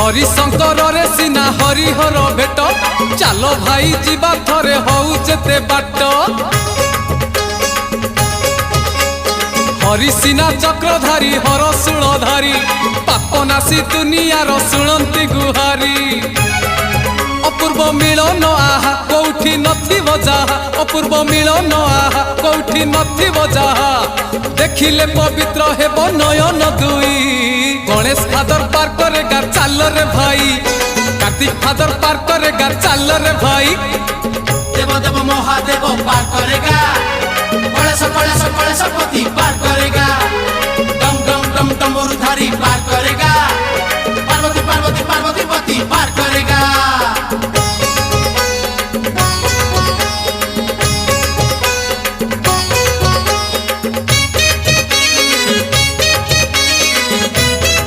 हरिशंकर रे सिना हरिहर भेट चलो भाई जीवा थरे हऊ जेते बाट हरिसिना चक्रधारी हरशूलधारी पापनाशी दुनियार शुणंती गुहारी अपूर्व मिलन आहा कौठी नथिबो जाहा अपूर्व मिलन आहा कौठी नथिबो जाहा देखिले पवित्र हेबो नयन दुई गणेश फादर पार करेगा चल रे भाई कार्तिक फादर पार करेगा चल रे भाई देव देव महादेव पार करेगा गणेश गणेश गणेश पति पार करेगा।